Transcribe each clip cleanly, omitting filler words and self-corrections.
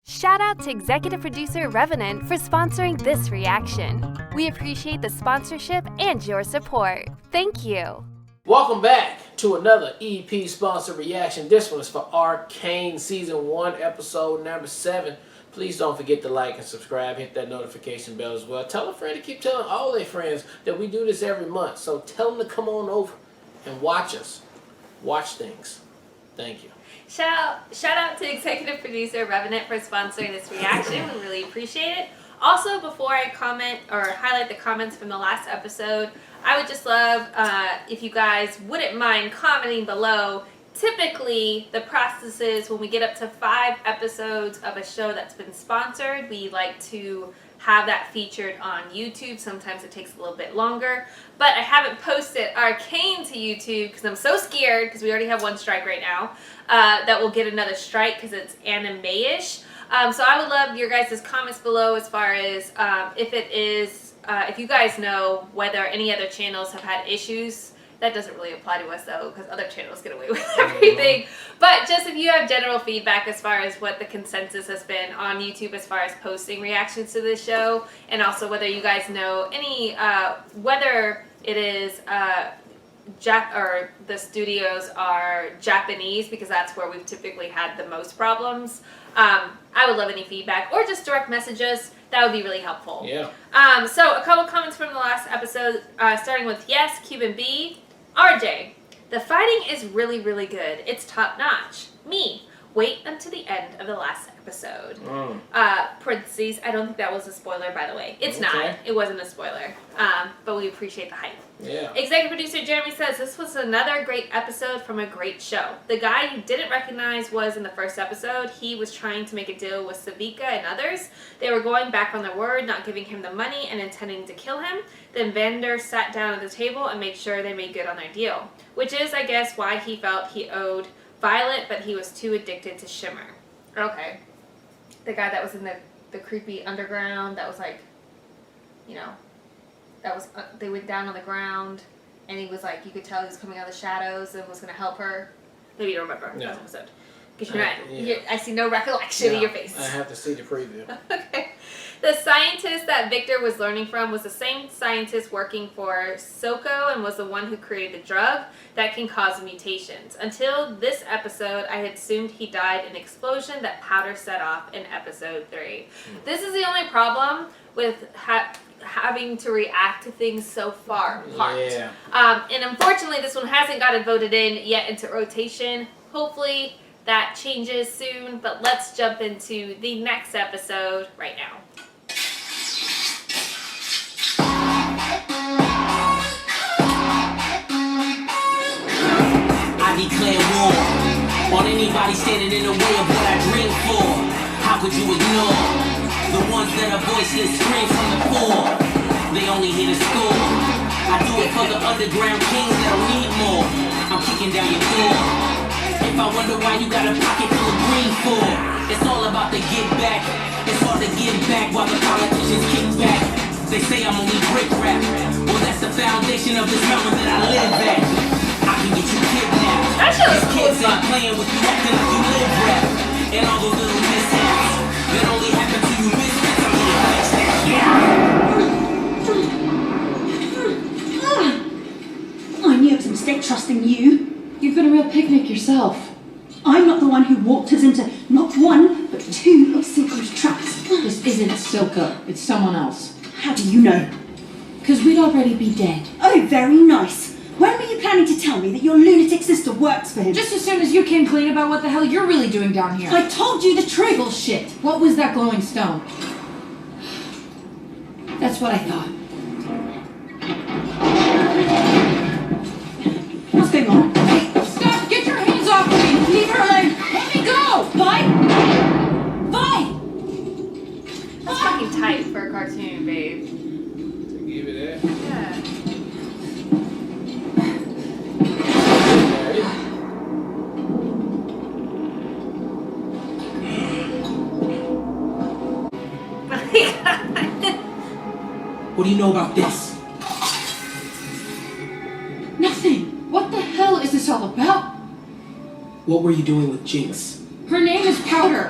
Shout out to executive producer Revenant for sponsoring this reaction. We appreciate the sponsorship and your support. Thank you. Welcome back to another EP sponsored reaction. This one is for Arcane Season 1, Episode number 7. Please don't forget to like and subscribe. Hit that notification bell as well. Tell a friend to keep telling all their friends that we do this every month. So tell them to come on over and watch us. Watch things. Thank you. Shout out to executive producer Revenant for sponsoring this reaction. We really appreciate it. Also, before I comment or highlight the comments from the last episode, I would just love if you guys wouldn't mind commenting below. Typically, the process is when we get up to 5 episodes of a show that's been sponsored, we like to have that featured on YouTube. Sometimes it takes a little bit longer, but I haven't posted Arcane to YouTube because I'm so scared, because we already have 1 strike right now, that we'll get another strike because it's anime-ish. So I would love your guys' comments below as far as if you guys know whether any other channels have had issues. That doesn't really apply to us though, because other channels get away with everything. But just if you have general feedback as far as what the consensus has been on YouTube as far as posting reactions to this show, and also whether you guys know any, whether it is or the studios are Japanese, because that's where we've typically had the most problems. I would love any feedback, or just direct messages. That would be really helpful. Yeah. So a couple comments from the last episode, starting with Yes, Cuban B. RJ, the fighting is really, really good. It's top notch. Me, wait until the end of the last episode. Parentheses, I don't think that was a spoiler, by the way. It's not. It wasn't a spoiler. But we appreciate the hype. Yeah. Executive producer Jeremy says, this was another great episode from a great show. The guy you didn't recognize was in the first episode. He was trying to make a deal with Savika and others. They were going back on their word, not giving him the money and intending to kill him. Then Vander sat down at the table and made sure they made good on their deal. Which is, I guess, why he felt he owed Violet, but he was too addicted to Shimmer. Okay. The guy that was in the creepy underground, that was like, you know, that was, they went down on the ground, and he was like, you could tell he was coming out of the shadows and was going to help her. Maybe you don't remember that episode. Because I see no recollection in your face. I have to see the preview. Okay. The scientist that Victor was learning from was the same scientist working for Soko and was the one who created the drug that can cause mutations. Until this episode, I had assumed he died in an explosion that Powder set off in episode 3. This is the only problem with having to react to things so far apart. Yeah. And unfortunately, this one hasn't gotten voted in yet into rotation. Hopefully that changes soon, but let's jump into the next episode right now. I declare war on anybody standing in the way of what I dream for. How could you ignore the ones that are voiceless, scream from the floor? They only hear the score. I do it for the underground kings that don't need more. I'm kicking down your door. If I wonder why you got a pocket full of green for, it's all about the give back. It's hard to give back while the politicians kick back. They say I'm only brick rap. Well, that's the foundation of this mountain that I live at. I can get you kidnapped. That shit was cool. Kids ain't playing with you, acting like you live rap. And all those little mishaps that only happen to you misfits. I'm gonna fix that. I knew it was a mistake trusting you. You've been a real picnic yourself. I'm not the one who walked us into not 1, but 2 of Silco's traps. This isn't Silco, it's someone else. How do you know? Because we'd already be dead. Oh, very nice. When were you planning to tell me that your lunatic sister works for him? Just as soon as you came clean about what the hell you're really doing down here. I told you the truth. Bullshit. What was that glowing stone? That's what I thought. What's going on? Hey, stop! Get your hands off me! Leave her alone! Let me go! Vi! Vi! That's fucking tight for a cartoon, babe. To give it that. Yeah. What do you know about this? Nothing. What were you doing with Jinx? Her name is Powder,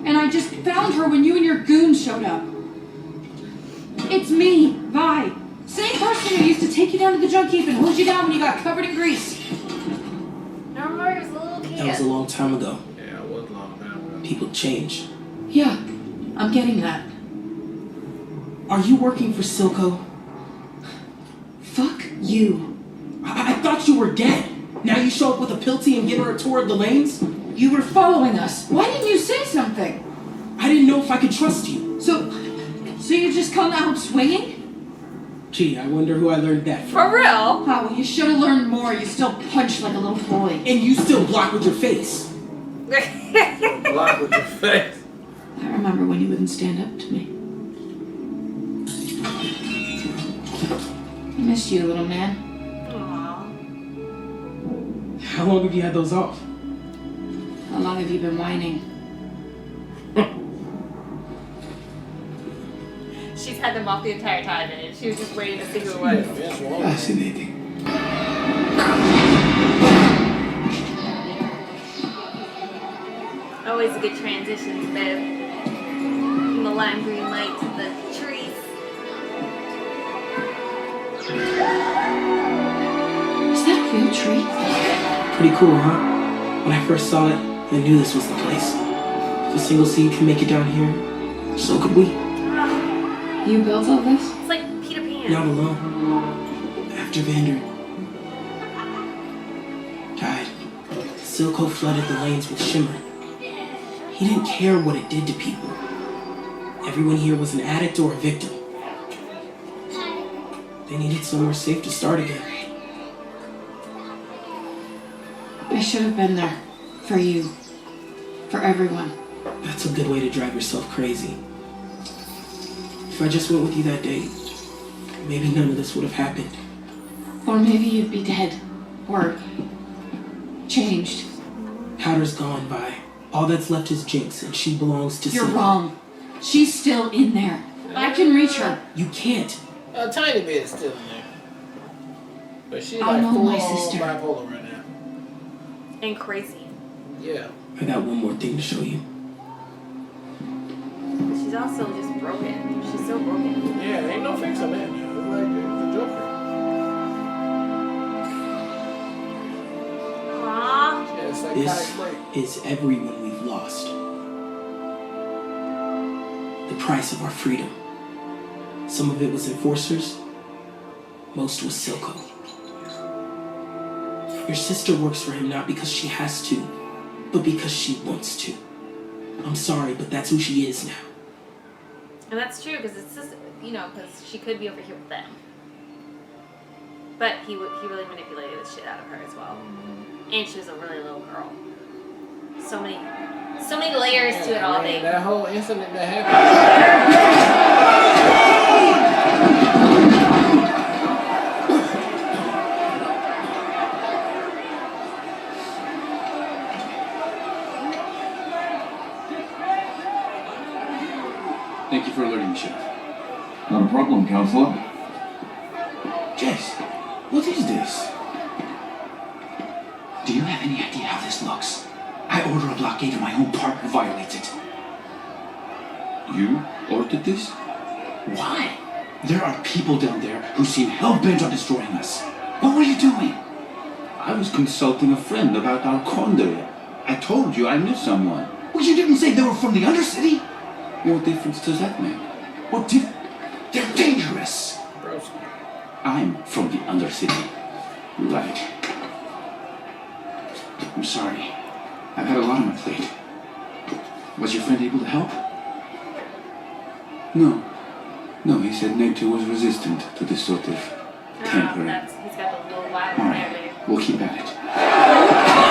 and I just found her when you and your goons showed up. It's me, Vi. Same person who used to take you down to the junk heap and hold you down when you got covered in grease. I remember he was a little kid. That was a long time ago. Yeah, it was a long time ago. People change. Yeah, I'm getting that. Are you working for Silco? Fuck you. I thought you were dead. Now you show up with a pilty and give her a tour of the lanes? You were following us. Why didn't you say something? I didn't know if I could trust you. So you just come out swinging? Gee, I wonder who I learned that from. For real? Oh, well, you should have learned more. You still punch like a little boy. And you still block with your face. Block with your face. I remember when you wouldn't stand up to me. I missed you, little man. Aww. How long have you had those off? How long have you been whining? She's had them off the entire time, and she was just waiting to see who it was. Fascinating. Always a good transition, babe. From the lime green light to the trees. Is that a real tree? Pretty cool, huh? When I first saw it, I knew this was the place. If a single seed can make it down here, so could we. You built all this? It's like Peter Pan. Not alone. After Vander died, Silco flooded the lanes with shimmer. He didn't care what it did to people. Everyone here was an addict or a victim. They needed somewhere safe to start again. I should have been there. For you. For everyone. That's a good way to drive yourself crazy. If I just went with you that day, maybe none of this would have happened. Or maybe you'd be dead. Or changed. Powder's gone by. All that's left is Jinx, and she belongs to You're Silco. wrong. She's still in there. I can reach her. You can't. A tiny bit is still in there. But she's I like know full my on sister. bipolar right now. And crazy. Yeah. I got one more thing to show you. But she's also just broken. She's so broken. Yeah, ain't no fix on that. It's like the Joker. Aww. Yeah, psychotic This break. is everyone we've lost. The price of our freedom. Some of it was enforcers. Most was Silco. Your sister works for him not because she has to, but because she wants to. I'm sorry, but that's who she is now. And that's true, because it's just, because she could be over here with them. But he really manipulated the shit out of her as well. And she was a really little girl. So many layers to it all, Man, babe. that whole incident that happened. Thank you for alerting me, Sheriff. Not a problem, Counselor. Jess, what is this? Do you have any idea how this looks? I order a blockade and my own partner violates it. You ordered this? Why? There are people down there who seem hell-bent on destroying us. What were you doing? I was consulting a friend about our conduit. I told you I knew someone. Well, you didn't say they were from the undercity. What difference does that make? What did... They're dangerous. I'm from the undercity. Right. I'm sorry. I've had a lot on my plate. Was your friend able to help? No. No, he said nature was resistant to this sort of tampering. He's got the little wild All hair, right, babe. we'll keep at it.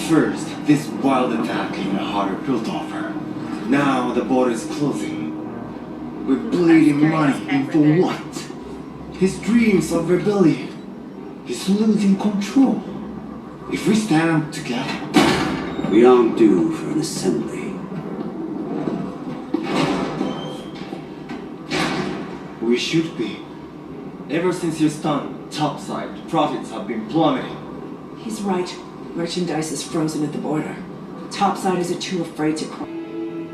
First, this wild attack in the harder built offer. Now the border is closing. We're bleeding money, and for what? His dreams of rebellion. He's losing control. If we stand together, We aren't due for an assembly. we should be. Ever since you stunned topside, profits have been plummeting. He's right. Merchandise is frozen at the border. Topsiders are too afraid to cross.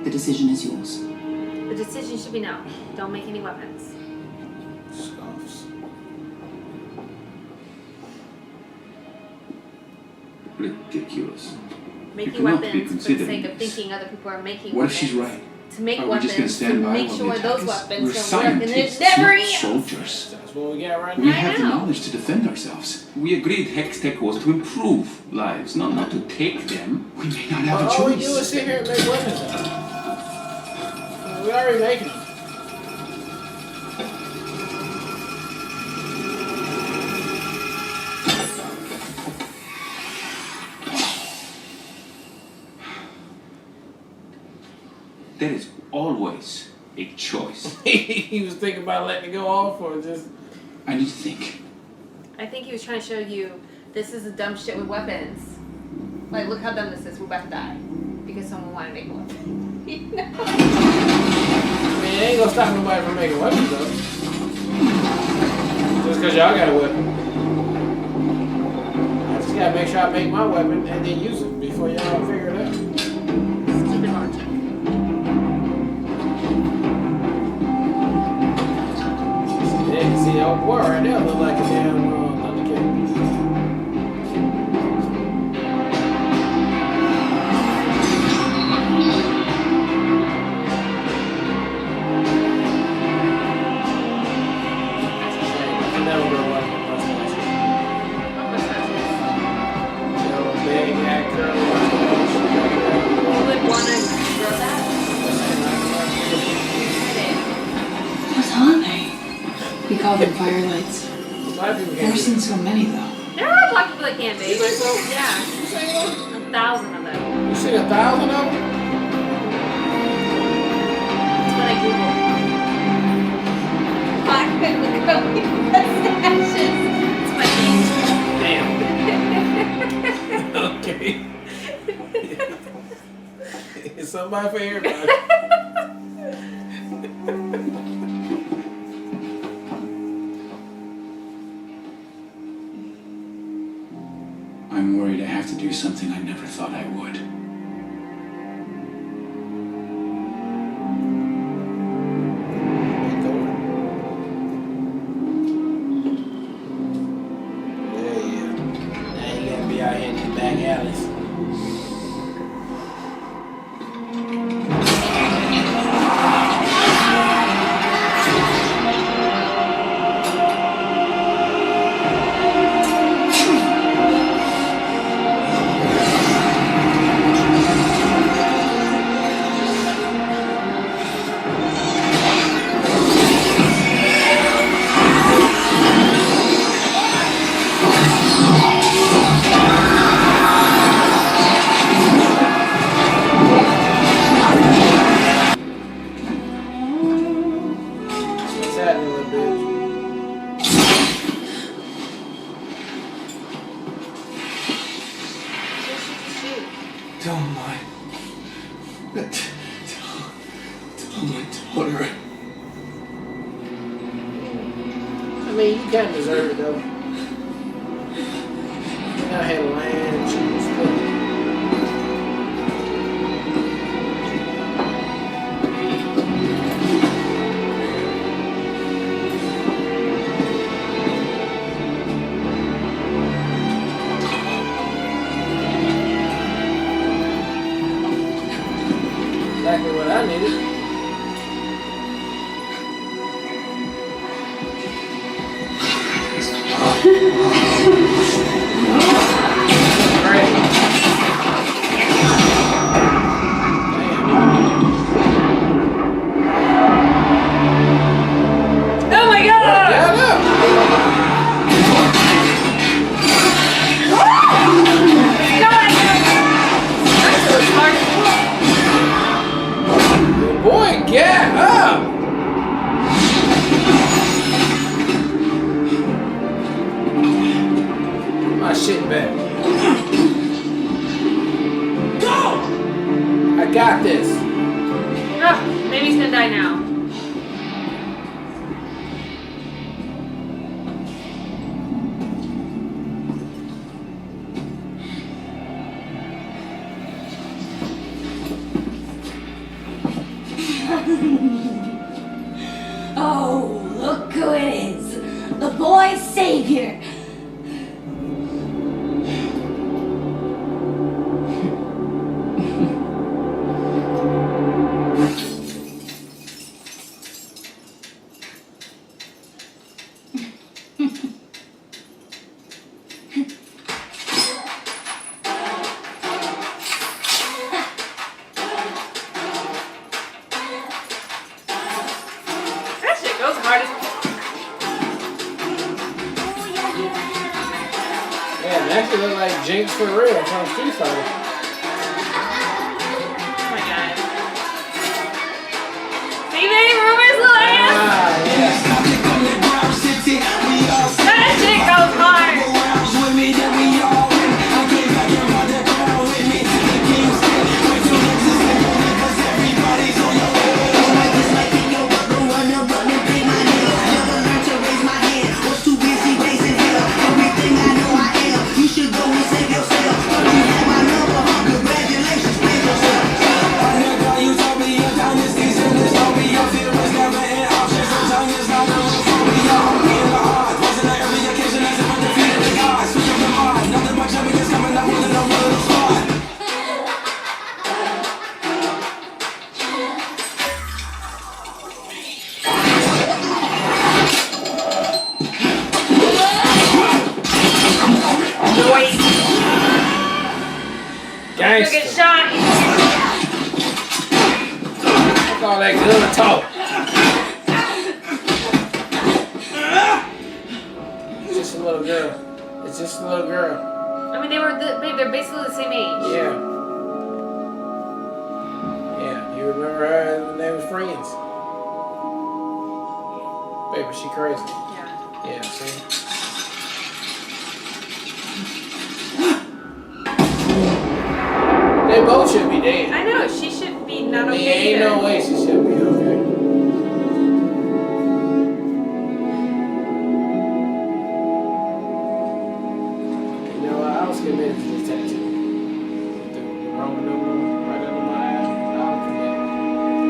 The decision is yours. The decision should be no. Don't make any weapons. Scoffs. Ridiculous. Making cannot be weapons for the considering sake of this. thinking other people are making What if weapons. she's right? To make Are we just gonna weapons, to stand by make while sure they those attack us? weapons We're don't work, and scientists, there's never not any. soldiers. That's what we got right We now. have the know. knowledge to defend ourselves. We agreed Hextech was to improve lives, not to take them. We may not have a All we do is choice. sit here and make weapons now. We already making them. There is always a choice. He was thinking about letting it go off or just. I need to think. I think he was trying to show you this is the dumb shit with weapons. Like, look how dumb this is. We're about to die because someone wanted to make a weapon. You know? I mean, it ain't gonna stop nobody from making weapons though. Just because y'all got a weapon. I just gotta make sure I make my weapon and then use it before y'all figure it out. Stupid logic. See the old boy right there look like a damn undercity. I never grow up with mustache. Little big hat, curly mustache. You would want to grow that? What's on there? We call them firelights. Black people Never can't do seen it. so many though. There are black people that can be. You think so? Yeah. You say so? 1,000 of them. You see 1,000 of them? That's what I googled. Black men with curly mustaches. It's my name. Damn. Okay. It's somebody for everybody. I'm worried I have to do something I never thought I would. Yeah. Now you gotta be out here in these back alleys. What's happening, little bitch? Tell my daughter. I mean, you kind of deserve it, though. You know, I had land and shit and stuff. Exactly what I needed. Great. Oh my god! Yeah, God! That's so smart. look. Good I got this. Oh, maybe he's gonna die now. Oh, look who it is. The boy's savior. That shit goes hard as Yeah, it actually look like Jinx for real from Street Fighter. Oh my god. See any rumors, Lance? Ah, yeah. That shit goes hard. You're Gangsta. getting shot. Fuck all that good talk. It's just a little girl. It's just a little girl. I mean, they're basically the same age. Yeah. Yeah, you remember her when they was friends. Baby, she crazy. Yeah. Yeah, see? They both should be dead. I know, she should be not I mean, okay ain't either. no way she should be okay. You know what? I was committed to this tattoo. The Roman numeral right under my eye.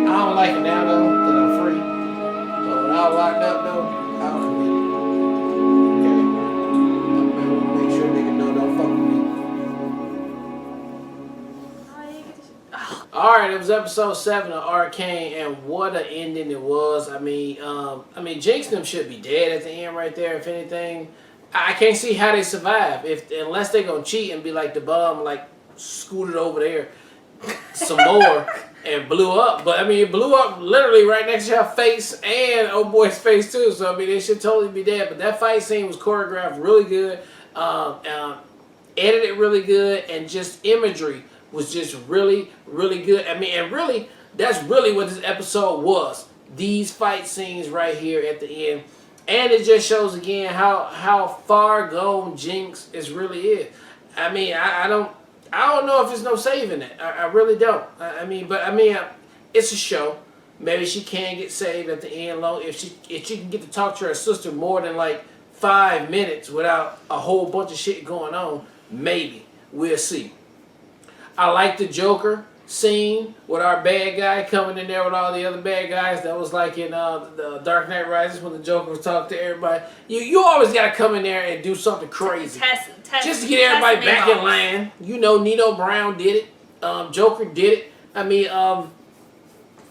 I don't like it now though, that I'm free. But when I was locked up though, I'll commit it. Okay? I'm gonna make sure niggas know don't fuck with me. Alright, it was episode 7 of Arcane, and what an ending it was. I mean, Jinx and them should be dead at the end right there, if anything. I can't see how they survive unless they're gonna cheat and be like the bum, like scooted over there some more and blew up. But I mean, it blew up literally right next to her face and old boy's face too. So I mean, they should totally be dead. But that fight scene was choreographed really good, edited really good, and just imagery was just really, really good. I mean, and really, that's really what this episode was. These fight scenes right here at the end. And it just shows again how far gone Jinx really is. I mean, I don't know if there's no saving it. I really don't. I mean, it's a show. Maybe she can get saved at the end. Long if she can get to talk to her sister more than like 5 minutes without a whole bunch of shit going on. Maybe we'll see. I like the Joker scene with our bad guy coming in there with all the other bad guys. That was like in the Dark Knight Rises when the Joker was talking to everybody. You always got to come in there and do something crazy. Just to get everybody back in line. You know, Nino Brown did it. Joker did it. I mean,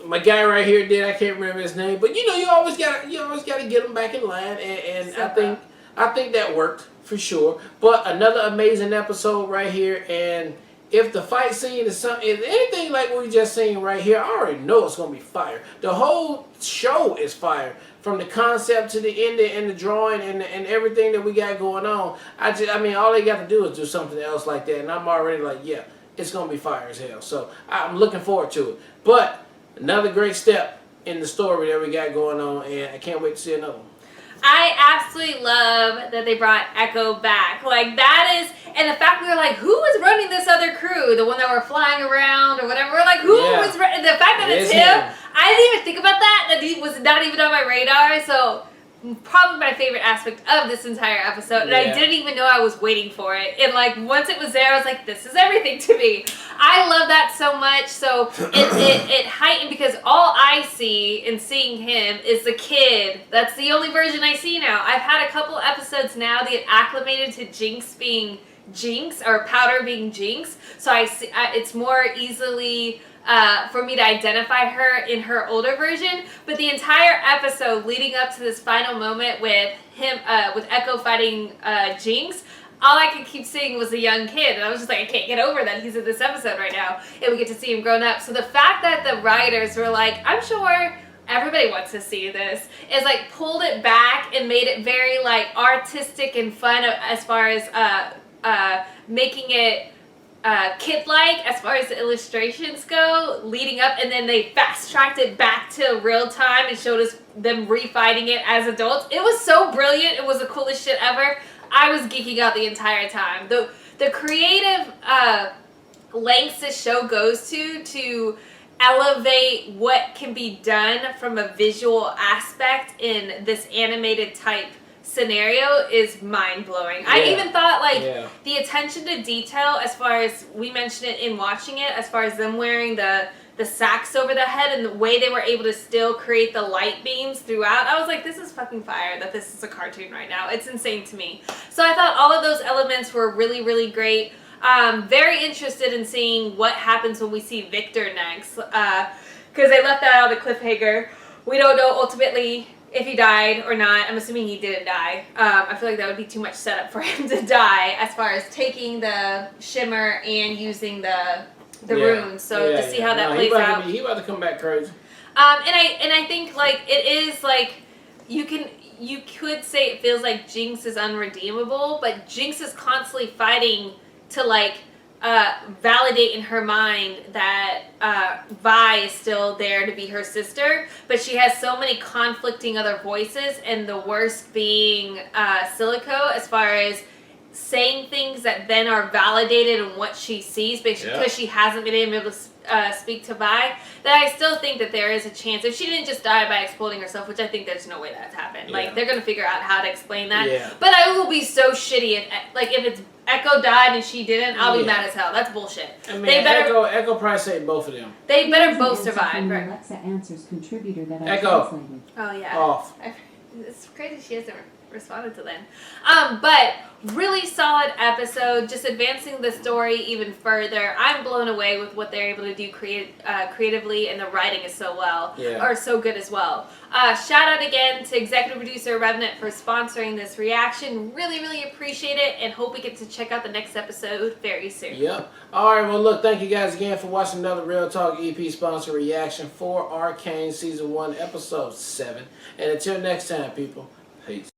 my guy right here did. I can't remember his name, but you know, you always got to get them back in line, and I think that worked for sure. But another amazing episode right here, and if the fight scene is anything like what we just seen right here, I already know it's gonna be fire. The whole show is fire, from the concept to the ending and the drawing and everything that we got going on. I mean, all they got to do is do something else like that, and I'm already like, yeah, it's gonna be fire as hell. So I'm looking forward to it. But another great step in the story that we got going on, and I can't wait to see another one. I absolutely love that they brought Echo back. Like, that is, and the fact we were like, who was running this other crew? The one that were flying around or whatever. We're like, who was running? The fact that it's him, I didn't even think about that he was not even on my radar. So, probably my favorite aspect of this entire episode. And I didn't even know I was waiting for it. And, like, once it was there, I was like, this is everything to me. I love that so much. So, it heightened because all I see in seeing him is the kid. That's the only version I see now. I've had a couple episodes now that get acclimated to Jinx being Jinx, or Powder being Jinx. So, I see it's more easily... for me to identify her in her older version, but the entire episode leading up to this final moment with him, with Echo fighting Jinx, all I could keep seeing was a young kid, and I was just like, I can't get over that he's in this episode right now, and we get to see him grown up. So the fact that the writers were like, I'm sure everybody wants to see this, is like pulled it back and made it very like artistic and fun as far as making it kid-like as far as the illustrations go leading up, and then they fast-tracked it back to real time and showed us them refighting it as adults. It was so brilliant. It was the coolest shit ever. I was geeking out the entire time. The creative lengths this show goes to elevate what can be done from a visual aspect in this animated type scenario is mind-blowing. I even thought the attention to detail, as far as we mentioned it in watching it, as far as them wearing the sacks over the head and the way they were able to still create the light beams throughout, I was like, this is fucking fire that this is a cartoon right now. It's insane to me. So I thought all of those elements were really, really great. Very interested in seeing what happens when we see Victor next, because they left that out of the cliffhanger. We don't know ultimately if he died or not. I'm assuming he didn't die. I feel like that would be too much setup for him to die as far as taking the shimmer and using the runes. So to see how that plays out. He about to come back crazy. And I think like it is like you could say it feels like Jinx is unredeemable, but Jinx is constantly fighting to like validate in her mind that Vi is still there to be her sister, but she has so many conflicting other voices, and the worst being Silico, as far as saying things that then are validated in what she sees because she hasn't been able to speak to Vi, that I still think that there is a chance, if she didn't just die by exploding herself, which I think there's no way that's happened. Like, they're going to figure out how to explain that. But I will be so shitty if it's Echo died and she didn't, I'll be mad as hell. That's bullshit. I mean, Echo probably saved both of them. They better both survive. Alexa Answers contributor that Echo. I translated. Oh, yeah. Off. It's crazy she hasn't responded to them. But really solid episode, just advancing the story even further. I'm blown away with what they're able to do creatively, and the writing is so good as well. Shout out again to executive producer Revenant for sponsoring this reaction. Really appreciate it, and hope we get to check out the next episode very soon. Yep. Alright, well look, thank you guys again for watching another Real Talk EP sponsor reaction for Arcane Season 1 Episode 7. And until next time, people, peace.